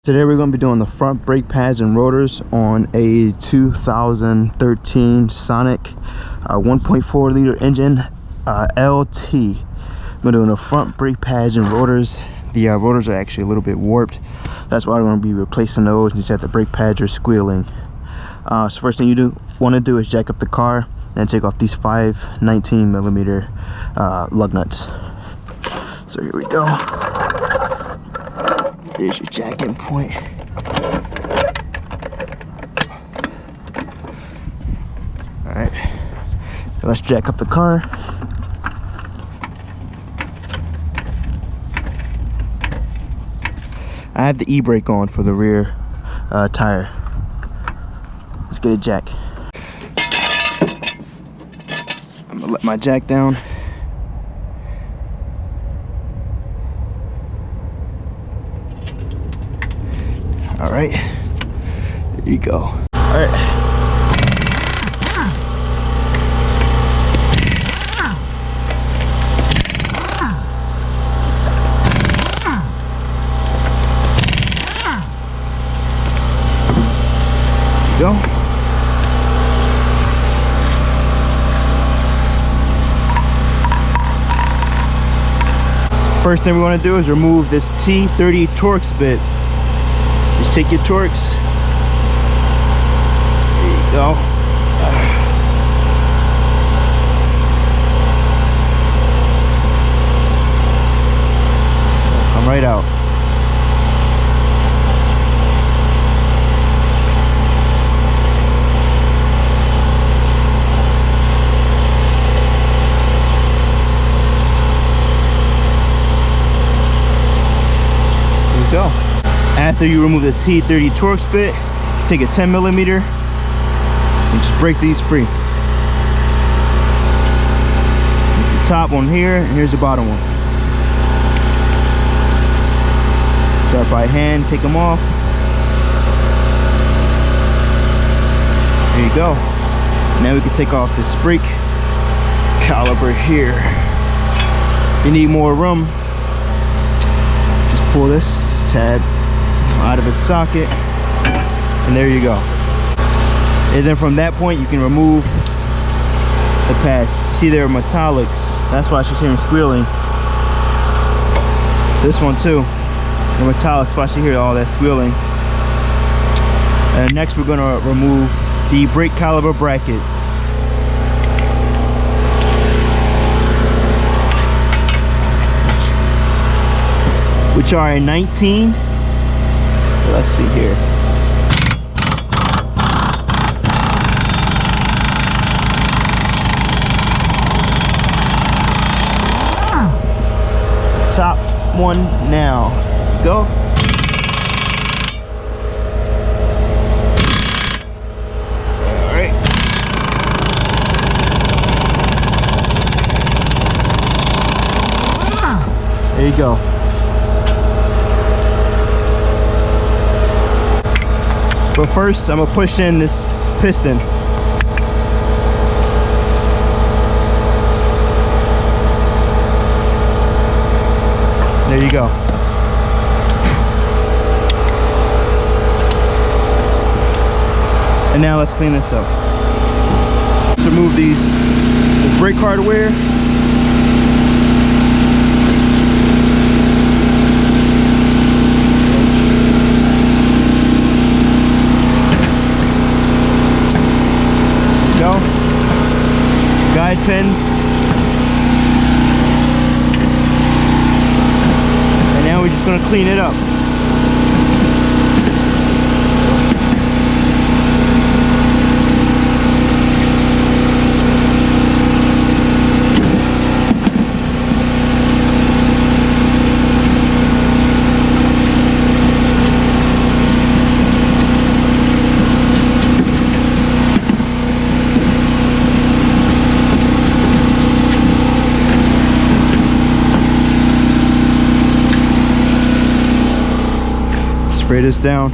Today we're going to be doing the front brake pads and rotors on a 2013 Sonic 1.4 liter engine LT. We're doing the front brake pads and rotors. The rotors are actually a little bit warped. That's why we're going to be replacing those. You said the brake pads are squealing. So first thing you want to do is jack up the car and take off these 5 19mm lug nuts. So here we go. There's your jack-in point. Alright, let's jack up the car. I have the e-brake on for the rear tire. Let's get it jacked. I'm gonna let my jack down. All right, there you go. All right. There you go. First thing we want to do is remove this T30 Torx bit. Just take your Torx. There you go. Come right out. There you go. After you remove the T30 Torx bit, take a 10mm and just break these free. It's the top one here, and here's the bottom one. Start by hand, take them off. There you go. Now we can take off this brake caliper here. If you need more room, just pull this tab out of its socket, and there you go. And then from that point you can remove the pads. See, they're metallics, that's why she's hearing squealing. This one too, the metallics, why she hear all that squealing. And next we're going to remove the brake caliper bracket. Which are a 19. Let's see here. Top one now. Go. All right. There you go. But first, I'm gonna push in this piston. There you go. And now let's clean this up. Let's remove this brake hardware. Guide pins, and now we're just going to clean it up. Spray this down.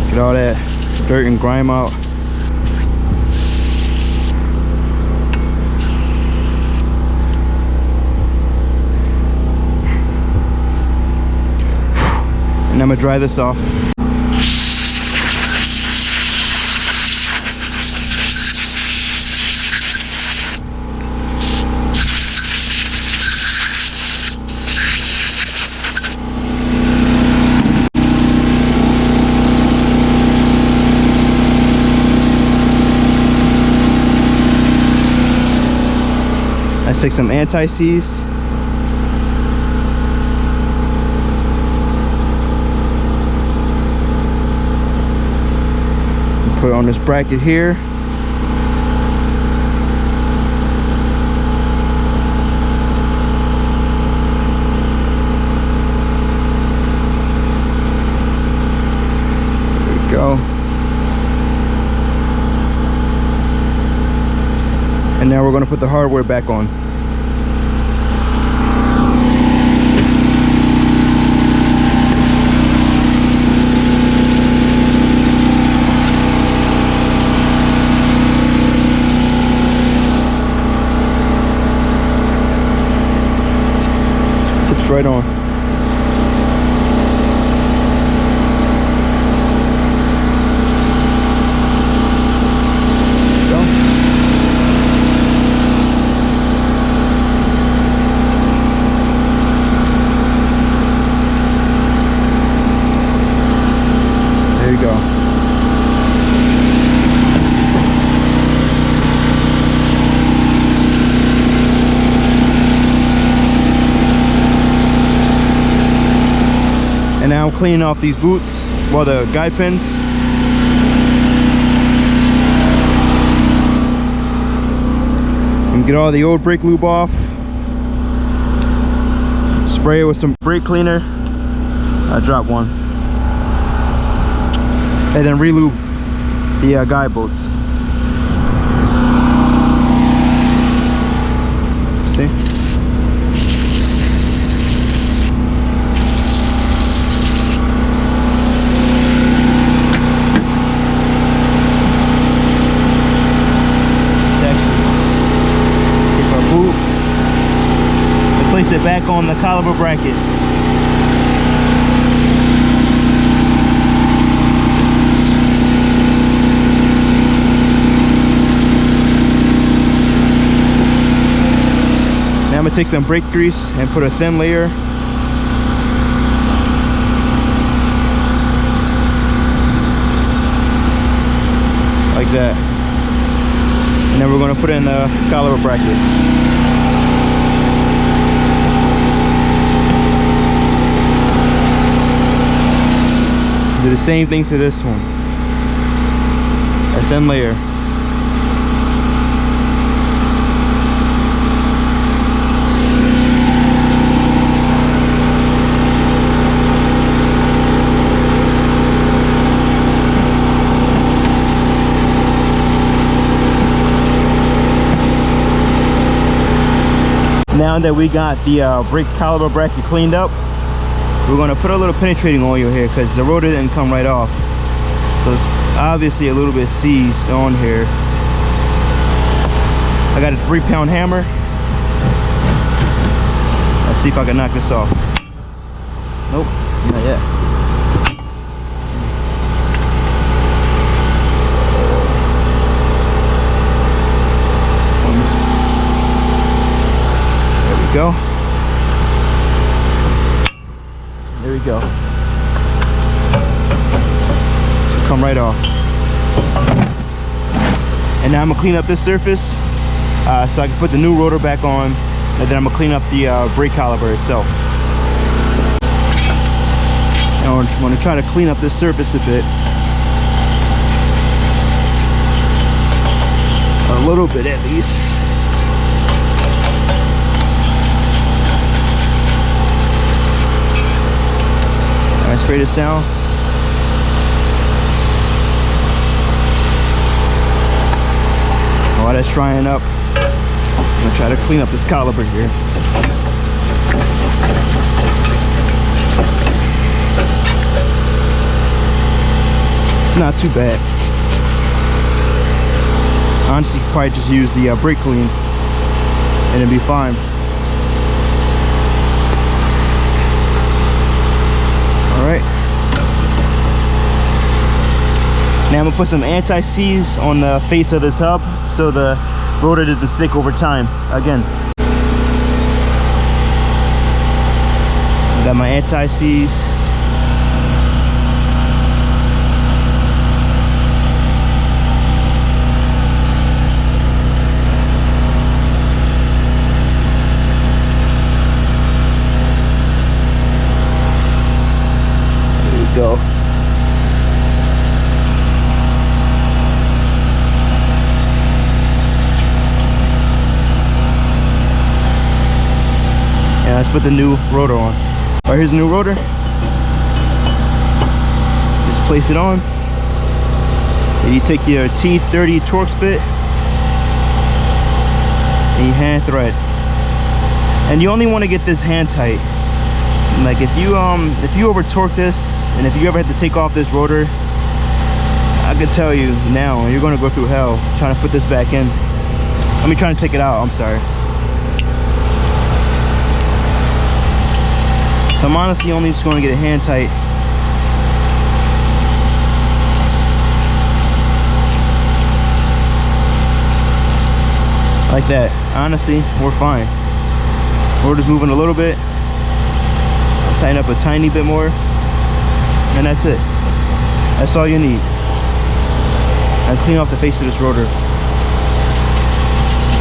Get all that dirt and grime out. And I'm gonna dry this off. Let's take some anti-seize. Put it on this bracket here. There we go. And now we're going to put the hardware back on. Right on. Go. There you go. And now I'm cleaning off these boots, well, the guide pins. And get all the old brake lube off. Spray it with some brake cleaner. I dropped one. And then re-lube the guide bolts. See? Place it back on the caliper bracket. Now I'm gonna take some brake grease and put a thin layer. Like that. And then we're gonna put it in the caliper bracket. Do the same thing to this one. A thin layer. Now that we got the brake caliper bracket cleaned up, we're going to put a little penetrating oil here because the rotor didn't come right off. So it's obviously a little bit seized on here. I got a 3-pound hammer. Let's see if I can knock this off. Nope, not yet. There we go. There we go. So come right off. And now I'm gonna clean up this surface so I can put the new rotor back on, and then I'm gonna clean up the brake caliper itself. And I'm gonna try to clean up this surface a bit. A little bit at least. I spray this down. While that's drying up, I'm gonna try to clean up this caliper here. It's not too bad. Honestly, probably just use the brake clean and it'll be fine. All right. Now I'm gonna put some anti-seize on the face of this hub so the rotor doesn't stick over time. Again, I got my anti-seize. There we go. Let's put the new rotor on. All right, here's the new rotor. Just place it on. And you take your T30 Torx bit and you hand thread. And you only want to get this hand tight. Like if you over torque this, and if you ever had to take off this rotor, I could tell you now you're going to go through hell trying to put this back in. I mean, trying to take it out. I'm sorry. So I'm honestly only just going to get it hand tight. Like that. Honestly, we're fine. Rotor's moving a little bit. I'll tighten up a tiny bit more. And that's it. That's all you need. Let's clean off the face of this rotor.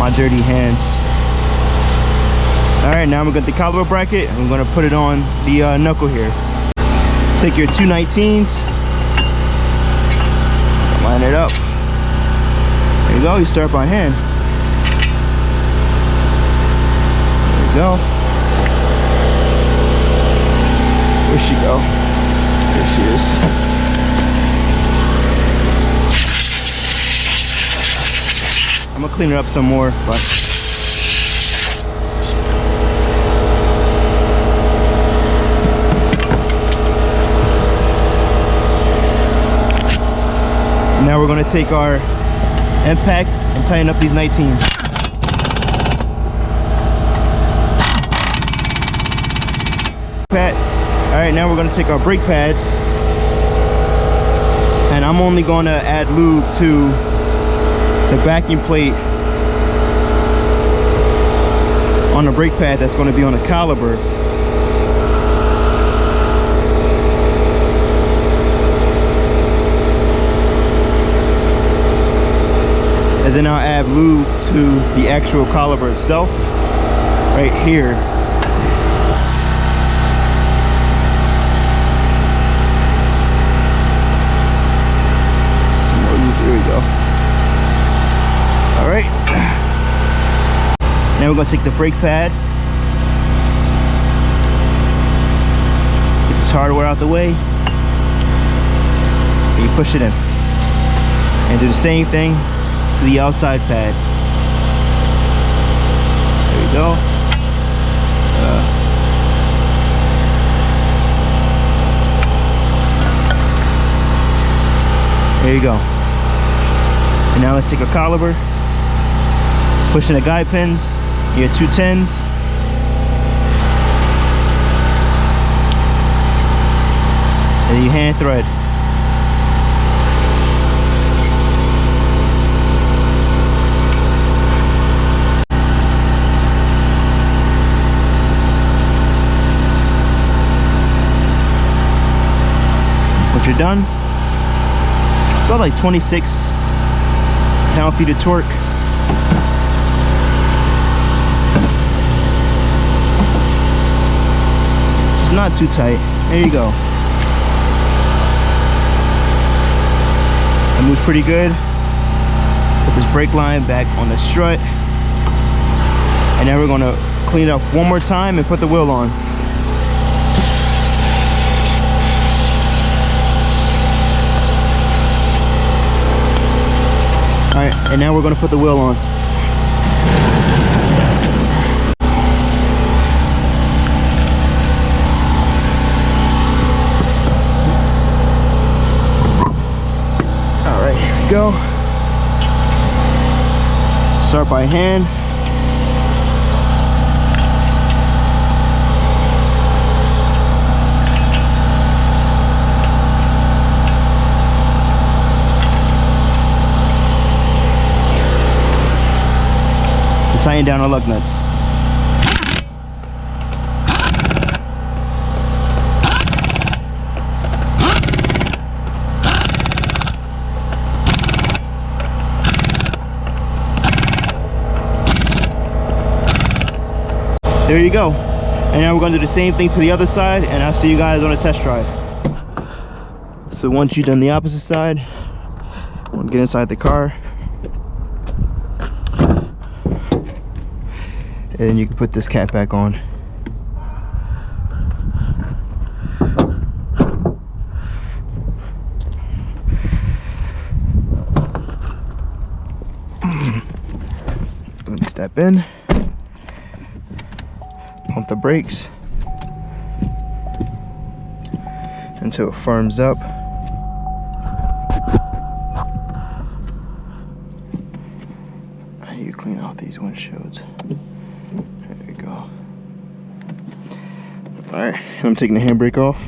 My dirty hands. Alright, now I'm going to get the caliper bracket. I'm going to put it on the knuckle here. Take your 219s. Line it up. There you go. You start by hand. There you go. Where'd she go? There she is. I'm going to clean it up some more, but now we're going to take our impact and tighten up these 19s. Pads. Alright, now we're going to take our brake pads. And I'm only going to add lube to the backing plate on the brake pad that's going to be on the caliper. And then I'll add lube to the actual caliper itself, right here. Some more lube, there we go. All right. Now we're gonna take the brake pad. Get this hardware out the way. And you push it in. And do the same thing to the outside pad. There we go. There you go. And now let's take a caliper, push in the guide pins, your 210s. And you hand thread. Once you're done, about like 26 pound-feet of torque. It's not too tight. There you go. It moves pretty good. Put this brake line back on the strut. And now we're going to clean it up one more time and put the wheel on. Alright, and now we're going to put the wheel on. Alright, here we go. Start by hand. tighten down our lug nuts. There you go. And now we're going to do the same thing to the other side, and I'll see you guys on a test drive. So once you've done the opposite side, we'll get inside the car. And you can put this cap back on. And step in. Pump the brakes until it firms up. And you clean out these windshields. There you go. Alright, I'm taking the handbrake off.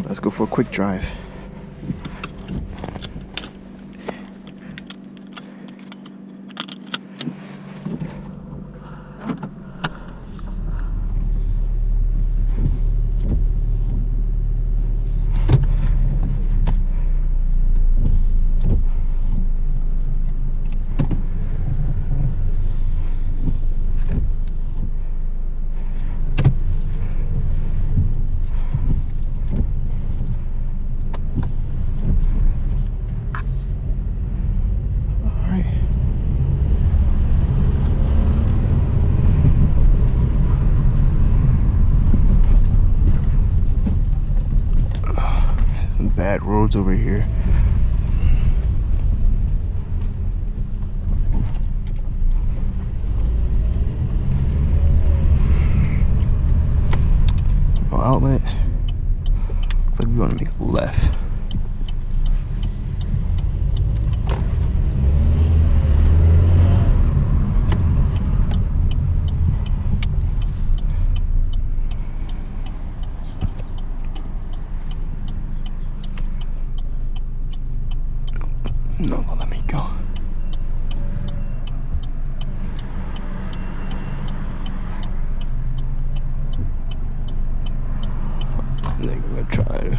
Let's go for a quick drive. Bad roads over here. No outlet. Looks like we want to make a left. No, let me go. I think I'm gonna try to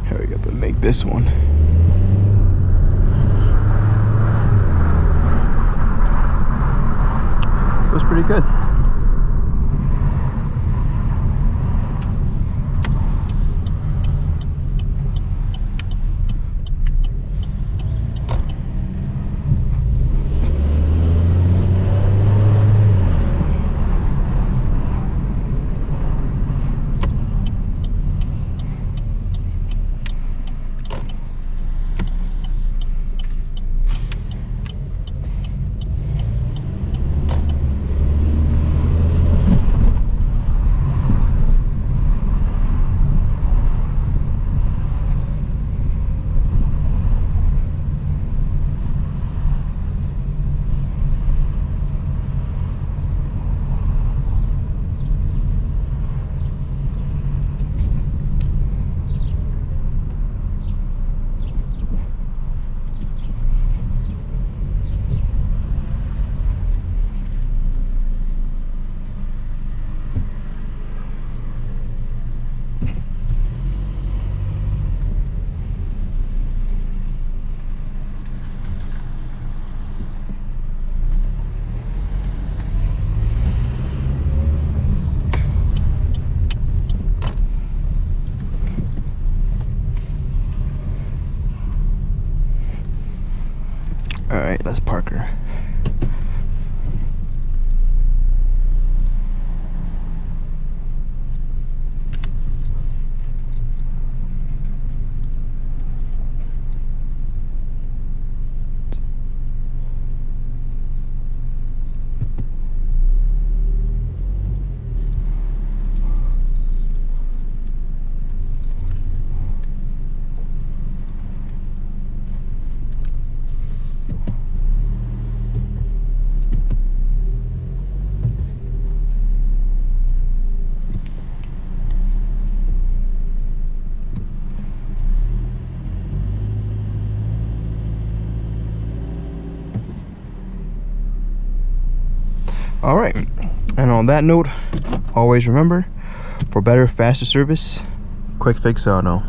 hurry up and make this one. Feels pretty good. All right, let's park her. All right, and on that note, always remember, for better, faster service, QuickFix Auto.